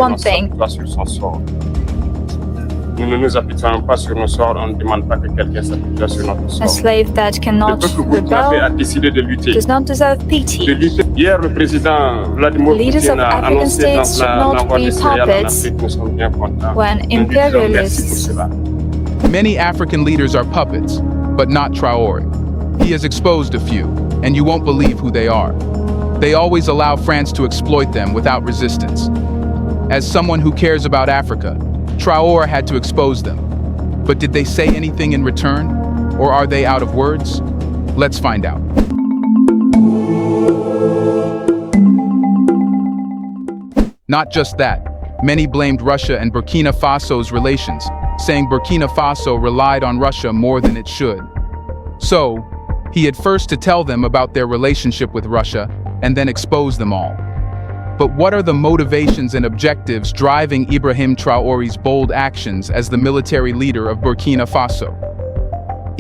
one thing. Nous ne nous apitoyons pas sur nos sorts, on ne demande pas que quelqu'un s'apitoie sur notre sort. A slave that cannot rebel a décidé de lutter. does not deserve pity. Hier, le président Vladimir Leaders of Poutine a African annoncé states should not l'envoi be des céréales en puppets Afrique. Nous sommes bien contents. when Nous lui disons merci pour imperialists. cela. Many African leaders are puppets, but not Traore. He has exposed a few, and you won't believe who they are. They always allow France to exploit them without resistance. As someone who cares about Africa, Traore had to expose them. But did they say anything in return? Or are they out of words? Let's find out. Not just that, many blamed Russia and Burkina Faso's relations, saying Burkina Faso relied on Russia more than it should. So, he had first to tell them about their relationship with Russia, and then expose them all. But what are the motivations and objectives driving Ibrahim Traore's bold actions as the military leader of Burkina Faso?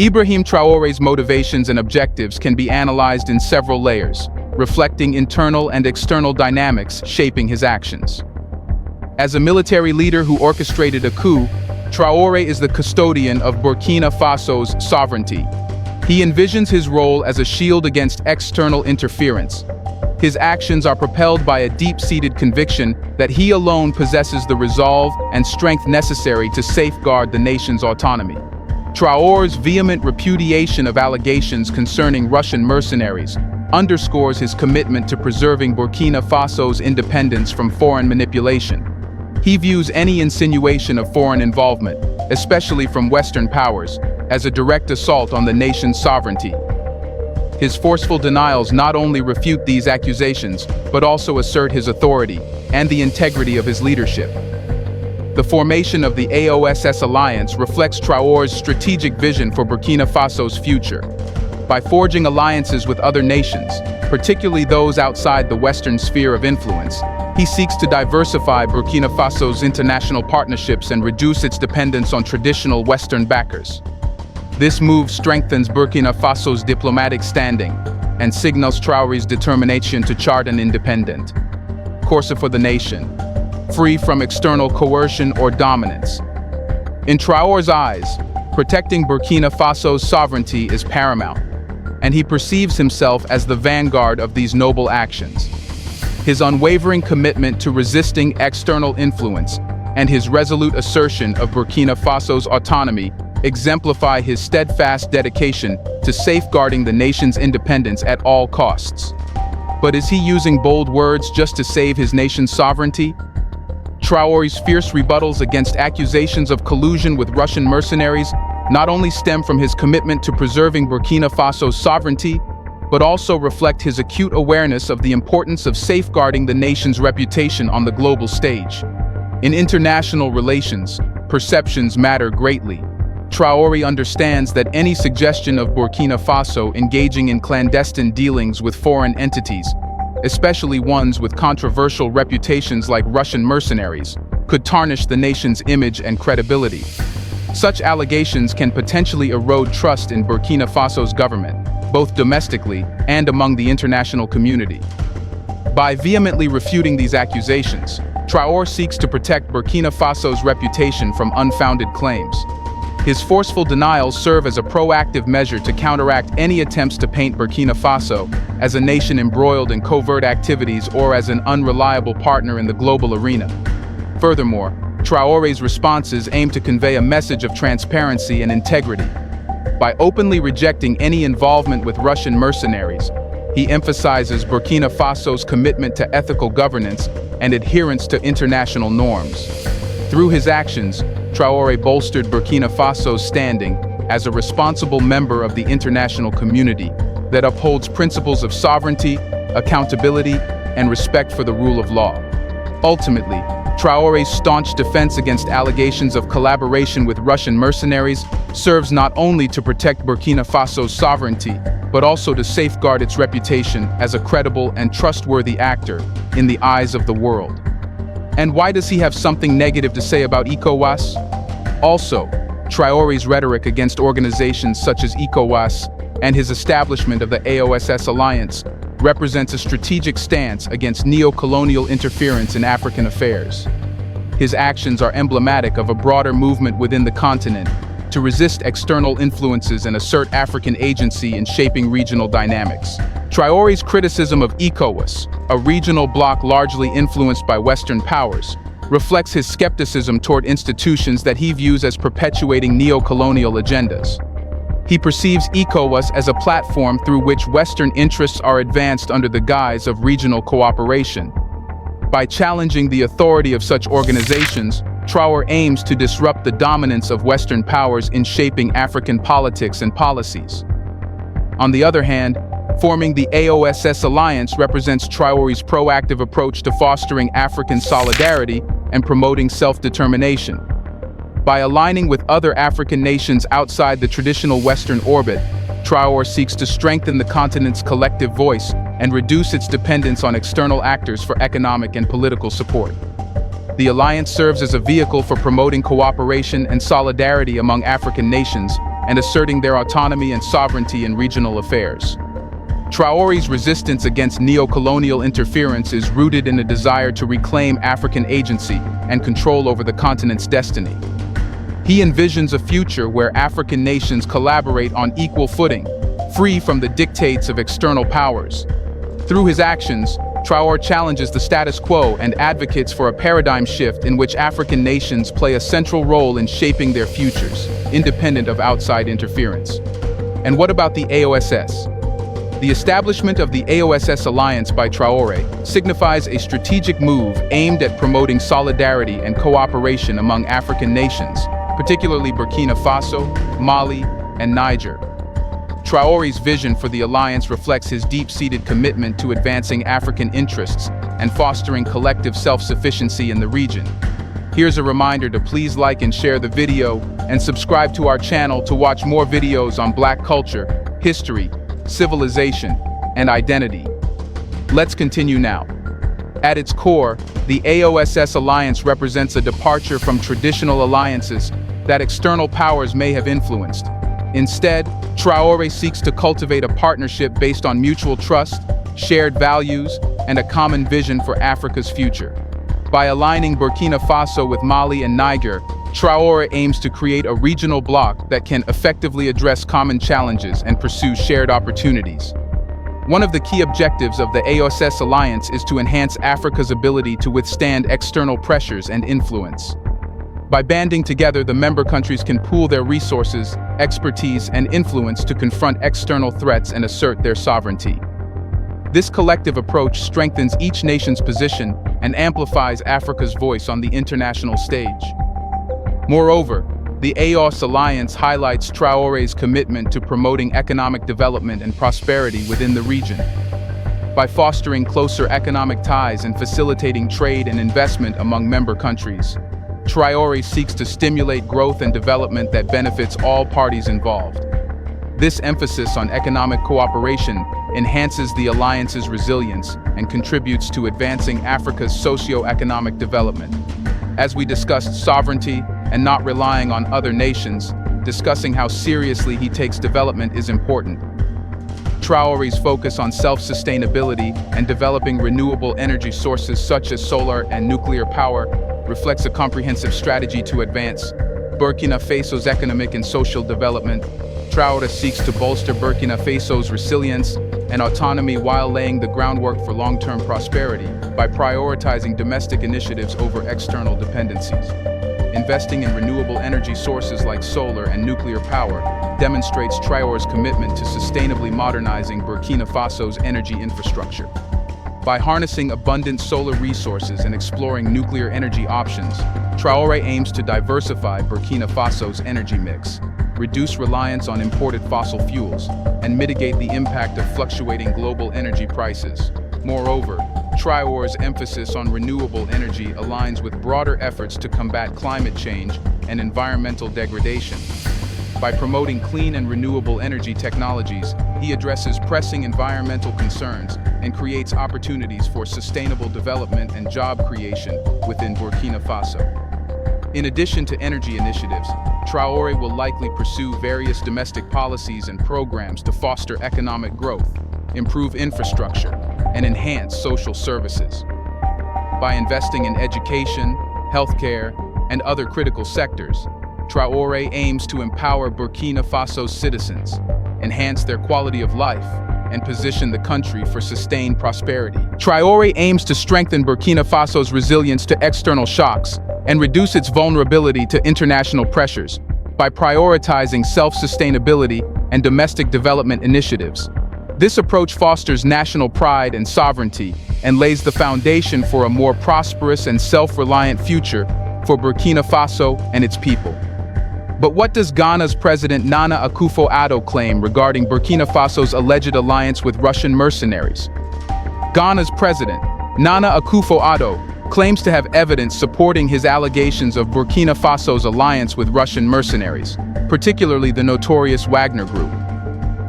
Ibrahim Traore's motivations and objectives can be analyzed in several layers, reflecting internal and external dynamics shaping his actions. As a military leader who orchestrated a coup, Traore is the custodian of Burkina Faso's sovereignty. He envisions his role as a shield against external interference. His actions are propelled by a deep-seated conviction that he alone possesses the resolve and strength necessary to safeguard the nation's autonomy. Traore's vehement repudiation of allegations concerning Russian mercenaries underscores his commitment to preserving Burkina Faso's independence from foreign manipulation. He views any insinuation of foreign involvement, especially from Western powers, as a direct assault on the nation's sovereignty. His forceful denials not only refute these accusations, but also assert his authority and the integrity of his leadership. The formation of the AOSS Alliance reflects Traore's strategic vision for Burkina Faso's future. By forging alliances with other nations, particularly those outside the Western sphere of influence, he seeks to diversify Burkina Faso's international partnerships and reduce its dependence on traditional Western backers. This move strengthens Burkina Faso's diplomatic standing and signals Traore's determination to chart an independent course for the nation, free from external coercion or dominance. In Traore's eyes, protecting Burkina Faso's sovereignty is paramount, and he perceives himself as the vanguard of these noble actions. His unwavering commitment to resisting external influence and his resolute assertion of Burkina Faso's autonomy exemplify his steadfast dedication to safeguarding the nation's independence at all costs. But is he using bold words just to save his nation's sovereignty? Traore's fierce rebuttals against accusations of collusion with Russian mercenaries not only stem from his commitment to preserving Burkina Faso's sovereignty, but also reflect his acute awareness of the importance of safeguarding the nation's reputation on the global stage. In international relations, perceptions matter greatly. Traore understands that any suggestion of Burkina Faso engaging in clandestine dealings with foreign entities, especially ones with controversial reputations like Russian mercenaries, could tarnish the nation's image and credibility. Such allegations can potentially erode trust in Burkina Faso's government, both domestically and among the international community. By vehemently refuting these accusations, Traore seeks to protect Burkina Faso's reputation from unfounded claims. His forceful denials serve as a proactive measure to counteract any attempts to paint Burkina Faso as a nation embroiled in covert activities or as an unreliable partner in the global arena. Furthermore, Traore's responses aim to convey a message of transparency and integrity. By openly rejecting any involvement with Russian mercenaries, he emphasizes Burkina Faso's commitment to ethical governance and adherence to international norms. Through his actions, Traore bolstered Burkina Faso's standing as a responsible member of the international community that upholds principles of sovereignty, accountability, and respect for the rule of law. Ultimately, Traore's staunch defense against allegations of collaboration with Russian mercenaries serves not only to protect Burkina Faso's sovereignty, but also to safeguard its reputation as a credible and trustworthy actor in the eyes of the world. And why does he have something negative to say about ECOWAS? Also, Traore's rhetoric against organizations such as ECOWAS and his establishment of the AOSS Alliance represents a strategic stance against neocolonial interference in African affairs. his actions are emblematic of a broader movement within the continent to resist external influences and assert African agency in shaping regional dynamics. Traore's criticism of ECOWAS, a regional bloc largely influenced by Western powers, reflects his skepticism toward institutions that he views as perpetuating neocolonial agendas. He perceives ECOWAS as a platform through which Western interests are advanced under the guise of regional cooperation. By challenging the authority of such organizations, Traore aims to disrupt the dominance of Western powers in shaping African politics and policies. On the other hand, forming the AOSS Alliance represents Traore's proactive approach to fostering African solidarity and promoting self-determination. By aligning with other African nations outside the traditional Western orbit, Traore seeks to strengthen the continent's collective voice and reduce its dependence on external actors for economic and political support. The alliance serves as a vehicle for promoting cooperation and solidarity among African nations and asserting their autonomy and sovereignty in regional affairs. Traore's resistance against neocolonial interference is rooted in a desire to reclaim African agency and control over the continent's destiny. He envisions a future where African nations collaborate on equal footing, free from the dictates of external powers. Through his actions, Traore challenges the status quo and advocates for a paradigm shift in which African nations play a central role in shaping their futures, independent of outside interference. And what about the AOSS? The establishment of the AOSS Alliance by Traore signifies a strategic move aimed at promoting solidarity and cooperation among African nations, particularly Burkina Faso, Mali, and Niger. Traore's vision for the alliance reflects his deep-seated commitment to advancing African interests and fostering collective self-sufficiency in the region. Here's a reminder to please like and share the video and subscribe to our channel to watch more videos on Black culture, history, civilization, and identity. Let's continue now. At its core, the AOSS Alliance represents a departure from traditional alliances that external powers may have influenced. Instead, Traore seeks to cultivate a partnership based on mutual trust, shared values, and a common vision for Africa's future. By aligning Burkina Faso with Mali and Niger, Traore aims to create a regional bloc that can effectively address common challenges and pursue shared opportunities. One of the key objectives of the AOSS Alliance is to enhance Africa's ability to withstand external pressures and influence. By banding together, the member countries can pool their resources, expertise, and influence to confront external threats and assert their sovereignty. This collective approach strengthens each nation's position and amplifies Africa's voice on the international stage. Moreover, the AOSS Alliance highlights Traore's commitment to promoting economic development and prosperity within the region. By fostering closer economic ties and facilitating trade and investment among member countries, Traore seeks to stimulate growth and development that benefits all parties involved. This emphasis on economic cooperation enhances the alliance's resilience and contributes to advancing Africa's socio-economic development. As we discussed sovereignty and not relying on other nations, discussing how seriously he takes development is important. Traore's focus on self-sustainability and developing renewable energy sources such as solar and nuclear power reflects a comprehensive strategy to advance Burkina Faso's economic and social development. Traore seeks to bolster Burkina Faso's resilience and autonomy while laying the groundwork for long-term prosperity by prioritizing domestic initiatives over external dependencies. Investing in renewable energy sources like solar and nuclear power demonstrates Traore's commitment to sustainably modernizing Burkina Faso's energy infrastructure. By harnessing abundant solar resources and exploring nuclear energy options, Traore aims to diversify Burkina Faso's energy mix, reduce reliance on imported fossil fuels, and mitigate the impact of fluctuating global energy prices. Moreover, Traore's emphasis on renewable energy aligns with broader efforts to combat climate change and environmental degradation. By promoting clean and renewable energy technologies, he addresses pressing environmental concerns and creates opportunities for sustainable development and job creation within Burkina Faso. In addition to energy initiatives, Traore will likely pursue various domestic policies and programs to foster economic growth, improve infrastructure, and enhance social services. By investing in education, healthcare, and other critical sectors, Traore aims to empower Burkina Faso's citizens, enhance their quality of life, and position the country for sustained prosperity. Traore aims to strengthen Burkina Faso's resilience to external shocks and reduce its vulnerability to international pressures by prioritizing self-sustainability and domestic development initiatives. This approach fosters national pride and sovereignty and lays the foundation for a more prosperous and self-reliant future for Burkina Faso and its people. But what does Ghana's President Nana Akufo-Addo claim regarding Burkina Faso's alleged alliance with Russian mercenaries? Ghana's President, Nana Akufo-Addo, claims to have evidence supporting his allegations of Burkina Faso's alliance with Russian mercenaries, particularly the notorious Wagner Group.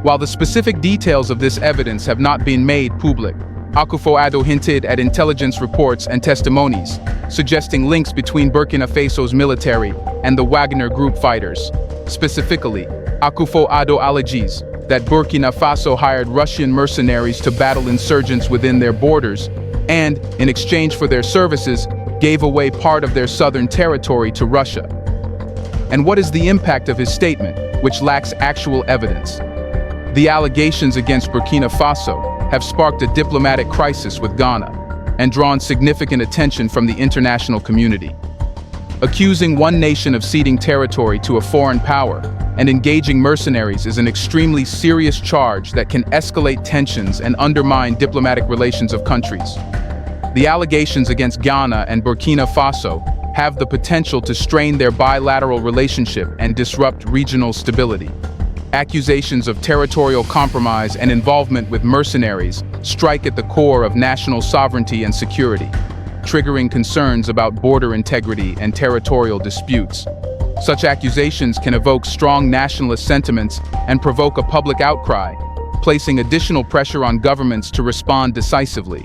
While the specific details of this evidence have not been made public, Akufo-Addo hinted at intelligence reports and testimonies, suggesting links between Burkina Faso's military and the Wagner Group fighters. Specifically, Akufo-Addo alleges that Burkina Faso hired Russian mercenaries to battle insurgents within their borders and, in exchange for their services, gave away part of their southern territory to Russia. And what is the impact of his statement, which lacks actual evidence? The allegations against Burkina Faso have sparked a diplomatic crisis with Ghana and drawn significant attention from the international community. Accusing one nation of ceding territory to a foreign power and engaging mercenaries is an extremely serious charge that can escalate tensions and undermine diplomatic relations of countries. The allegations against Ghana and Burkina Faso have the potential to strain their bilateral relationship and disrupt regional stability. Accusations of territorial compromise and involvement with mercenaries strike at the core of national sovereignty and security, triggering concerns about border integrity and territorial disputes. Such accusations can evoke strong nationalist sentiments and provoke a public outcry, placing additional pressure on governments to respond decisively.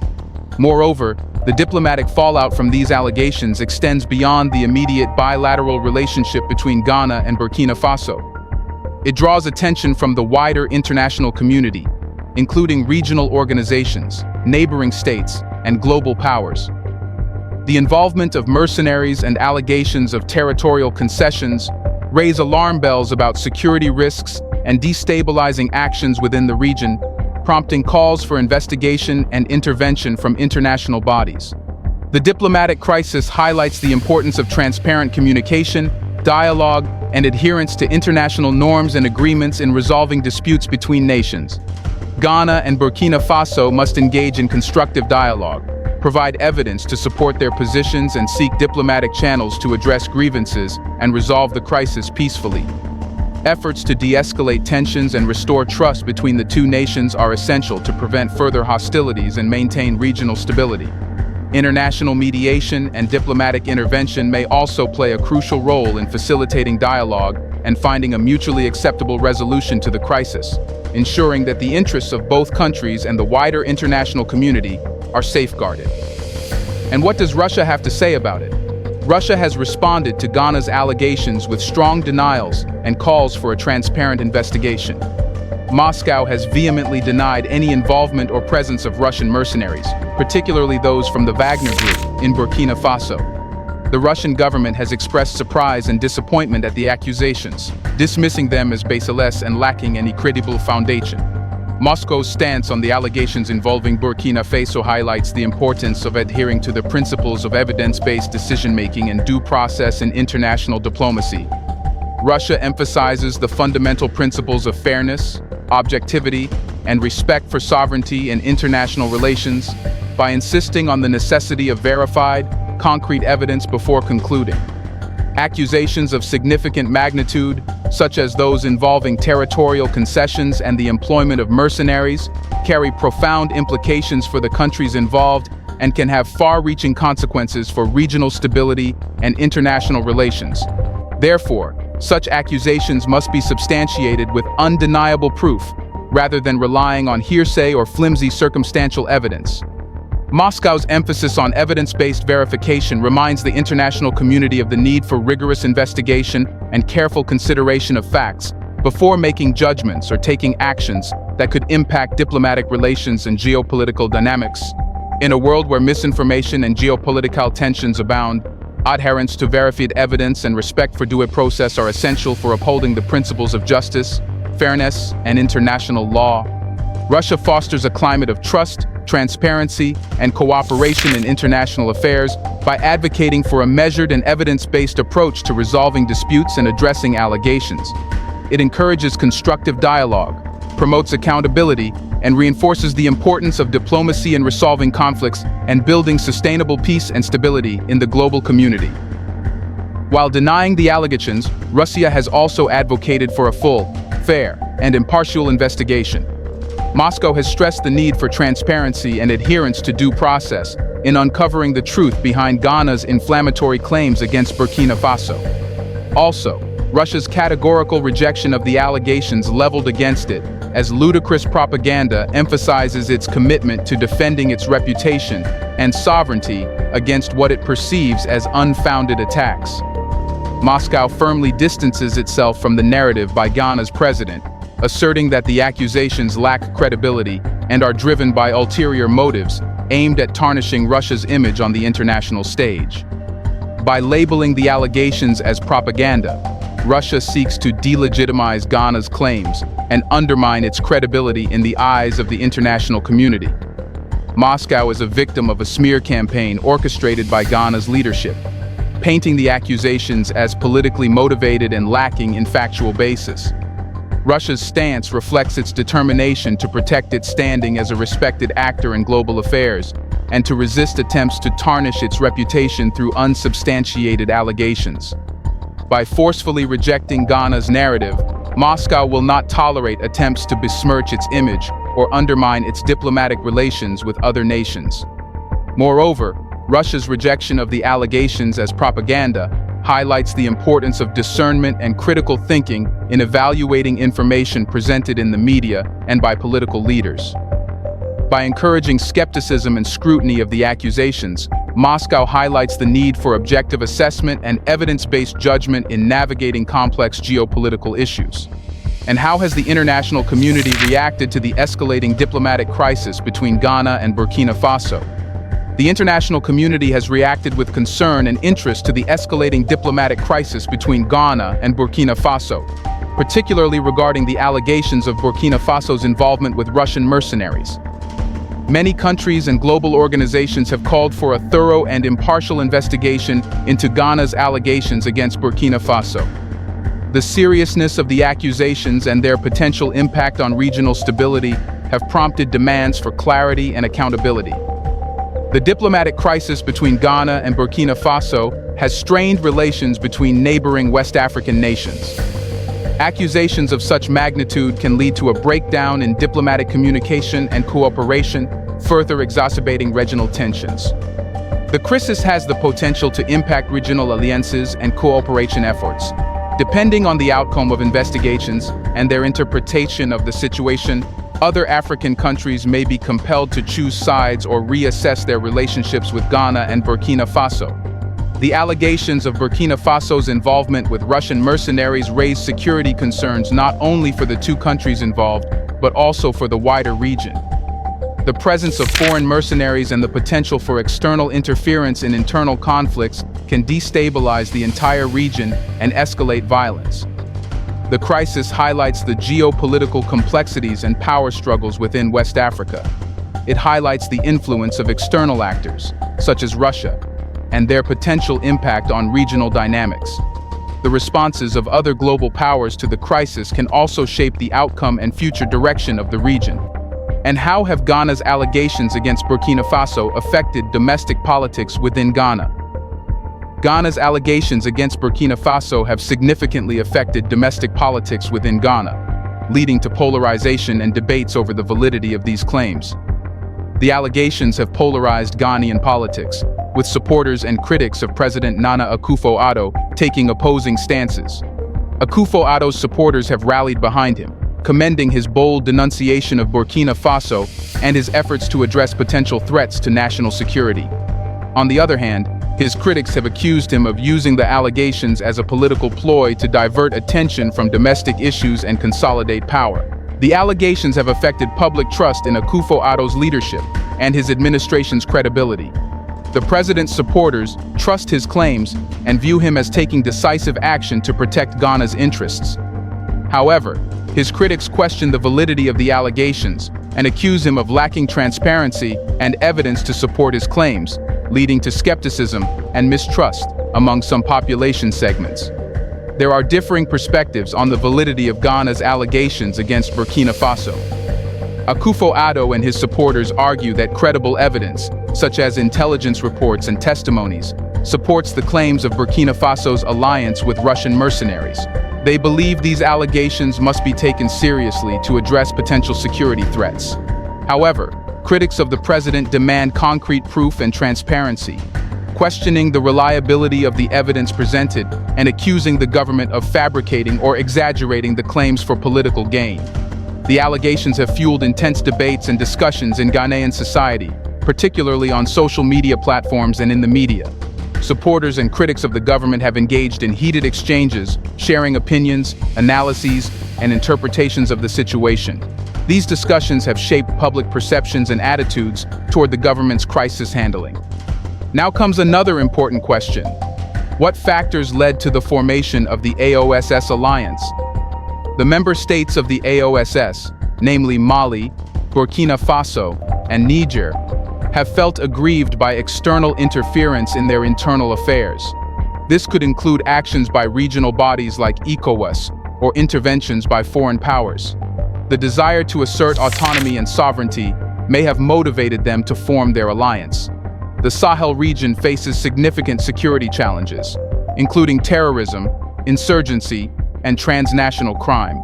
Moreover, the diplomatic fallout from these allegations extends beyond the immediate bilateral relationship between Ghana and Burkina Faso. It draws attention from the wider international community, including regional organizations, neighboring states, and global powers. The involvement of mercenaries and allegations of territorial concessions raise alarm bells about security risks and destabilizing actions within the region, prompting calls for investigation and intervention from international bodies. The diplomatic crisis highlights the importance of transparent communication, dialogue, and adherence to international norms and agreements in resolving disputes between nations. Ghana and Burkina Faso must engage in constructive dialogue, provide evidence to support their positions, and seek diplomatic channels to address grievances and resolve the crisis peacefully. Efforts to de-escalate tensions and restore trust between the two nations are essential to prevent further hostilities and maintain regional stability. International mediation and diplomatic intervention may also play a crucial role in facilitating dialogue and finding a mutually acceptable resolution to the crisis, ensuring that the interests of both countries and the wider international community are safeguarded. And what does Russia have to say about it? Russia has responded to Ghana's allegations with strong denials and calls for a transparent investigation. Moscow has vehemently denied any involvement or presence of Russian mercenaries, particularly those from the Wagner Group in Burkina Faso. The Russian government has expressed surprise and disappointment at the accusations, dismissing them as baseless and lacking any credible foundation. Moscow's stance on the allegations involving Burkina Faso highlights the importance of adhering to the principles of evidence-based decision-making and due process in international diplomacy. Russia emphasizes the fundamental principles of fairness, objectivity, and respect for sovereignty in international relations by insisting on the necessity of verified, concrete evidence before concluding. Accusations of significant magnitude, such as those involving territorial concessions and the employment of mercenaries, carry profound implications for the countries involved and can have far-reaching consequences for regional stability and international relations. Therefore, such accusations must be substantiated with undeniable proof, rather than relying on hearsay or flimsy circumstantial evidence. Moscow's emphasis on evidence-based verification reminds the international community of the need for rigorous investigation and careful consideration of facts before making judgments or taking actions that could impact diplomatic relations and geopolitical dynamics. In a world where misinformation and geopolitical tensions abound, Adherence to verified evidence and respect for due process are essential for upholding the principles of justice, fairness, and international law. Russia fosters a climate of trust, transparency, and cooperation in international affairs by advocating for a measured and evidence-based approach to resolving disputes and addressing allegations. It encourages constructive dialogue, promotes accountability, and reinforces the importance of diplomacy in resolving conflicts and building sustainable peace and stability in the global community. While denying the allegations, Russia has also advocated for a full, fair, and impartial investigation. Moscow has stressed the need for transparency and adherence to due process in uncovering the truth behind Ghana's inflammatory claims against Burkina Faso. Also, Russia's categorical rejection of the allegations leveled against it as ludicrous propaganda emphasizes its commitment to defending its reputation and sovereignty against what it perceives as unfounded attacks. Moscow firmly distances itself from the narrative by Ghana's president, asserting that the accusations lack credibility and are driven by ulterior motives aimed at tarnishing Russia's image on the international stage. By labeling the allegations as propaganda, Russia seeks to delegitimize Ghana's claims and undermine its credibility in the eyes of the international community. Moscow is a victim of a smear campaign orchestrated by Ghana's leadership, painting the accusations as politically motivated and lacking in factual basis. Russia's stance reflects its determination to protect its standing as a respected actor in global affairs and to resist attempts to tarnish its reputation through unsubstantiated allegations. By forcefully rejecting Ghana's narrative, Moscow will not tolerate attempts to besmirch its image or undermine its diplomatic relations with other nations. Moreover, Russia's rejection of the allegations as propaganda highlights the importance of discernment and critical thinking in evaluating information presented in the media and by political leaders. By encouraging skepticism and scrutiny of the accusations, Moscow highlights the need for objective assessment and evidence-based judgment in navigating complex geopolitical issues. And how has the international community reacted to the escalating diplomatic crisis between Ghana and Burkina Faso? The international community has reacted with concern and interest to the escalating diplomatic crisis between Ghana and Burkina Faso, particularly regarding the allegations of Burkina Faso's involvement with Russian mercenaries. Many countries and global organizations have called for a thorough and impartial investigation into Ghana's allegations against Burkina Faso. The seriousness of the accusations and their potential impact on regional stability have prompted demands for clarity and accountability. The diplomatic crisis between Ghana and Burkina Faso has strained relations between neighboring West African nations. Accusations of such magnitude can lead to a breakdown in diplomatic communication and cooperation, further exacerbating regional tensions. The crisis has the potential to impact regional alliances and cooperation efforts. Depending on the outcome of investigations and their interpretation of the situation, other African countries may be compelled to choose sides or reassess their relationships with Ghana and Burkina Faso. The allegations of Burkina Faso's involvement with Russian mercenaries raise security concerns not only for the two countries involved, but also for the wider region. The presence of foreign mercenaries and the potential for external interference in internal conflicts can destabilize the entire region and escalate violence. The crisis highlights the geopolitical complexities and power struggles within West Africa. It highlights the influence of external actors, such as Russia, and their potential impact on regional dynamics. The responses of other global powers to the crisis can also shape the outcome and future direction of the region. And how have Ghana's allegations against Burkina Faso affected domestic politics within Ghana? Ghana's allegations against Burkina Faso have significantly affected domestic politics within Ghana, leading to polarization and debates over the validity of these claims. The allegations have polarized Ghanaian politics, with supporters and critics of President Nana Akufo-Addo taking opposing stances. Akufo-Addo's supporters have rallied behind him, commending his bold denunciation of Burkina Faso and his efforts to address potential threats to national security. On the other hand, his critics have accused him of using the allegations as a political ploy to divert attention from domestic issues and consolidate power. The allegations have affected public trust in Akufo-Addo's leadership and his administration's credibility. The president's supporters trust his claims and view him as taking decisive action to protect Ghana's interests. However, his critics question the validity of the allegations and accuse him of lacking transparency and evidence to support his claims, leading to skepticism and mistrust among some population segments. There are differing perspectives on the validity of Ghana's allegations against Burkina Faso. Akufo-Addo and his supporters argue that credible evidence, such as intelligence reports and testimonies, supports the claims of Burkina Faso's alliance with Russian mercenaries. They believe these allegations must be taken seriously to address potential security threats. However, critics of the president demand concrete proof and transparency, questioning the reliability of the evidence presented and accusing the government of fabricating or exaggerating the claims for political gain. The allegations have fueled intense debates and discussions in Ghanaian society, particularly on social media platforms and in the media. Supporters and critics of the government have engaged in heated exchanges, sharing opinions, analyses, and interpretations of the situation. These discussions have shaped public perceptions and attitudes toward the government's crisis handling. Now comes another important question. What factors led to the formation of the AOSS Alliance? The member states of the AOSS, namely Mali, Burkina Faso, and Niger, have felt aggrieved by external interference in their internal affairs. This could include actions by regional bodies like ECOWAS or interventions by foreign powers. The desire to assert autonomy and sovereignty may have motivated them to form their alliance. The Sahel region faces significant security challenges, including terrorism, insurgency, and transnational crime.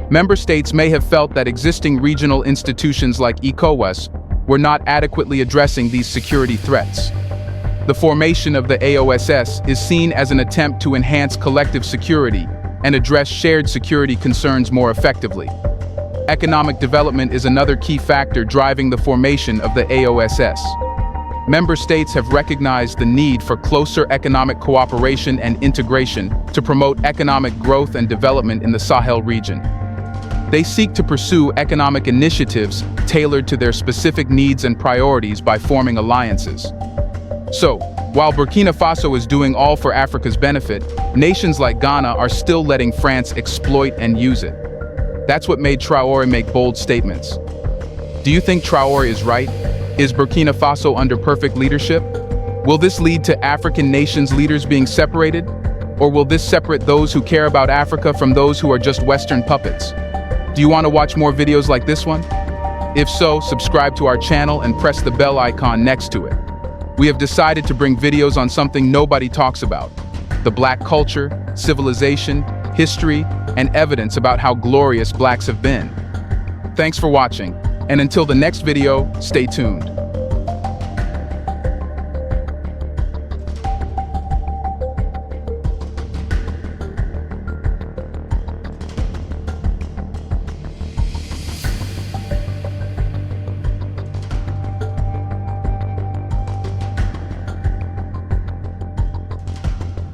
Member states may have felt that existing regional institutions like ECOWAS were not adequately addressing these security threats. The formation of the AOSS is seen as an attempt to enhance collective security and address shared security concerns more effectively. Economic development is another key factor driving the formation of the AOSS. Member states have recognized the need for closer economic cooperation and integration to promote economic growth and development in the Sahel region. They seek to pursue economic initiatives tailored to their specific needs and priorities by forming alliances. So, while Burkina Faso is doing all for Africa's benefit, nations like Ghana are still letting France exploit and use it. That's what made Traore make bold statements. Do you think Traore is right? Is Burkina Faso under perfect leadership? Will this lead to African nations' leaders being separated? Or will this separate those who care about Africa from those who are just Western puppets? Do you want to watch more videos like this one? If so, subscribe to our channel and press the bell icon next to it. We have decided to bring videos on something nobody talks about: the Black culture, civilization, history, and evidence about how glorious Blacks have been. Thanks for watching, and until the next video, stay tuned.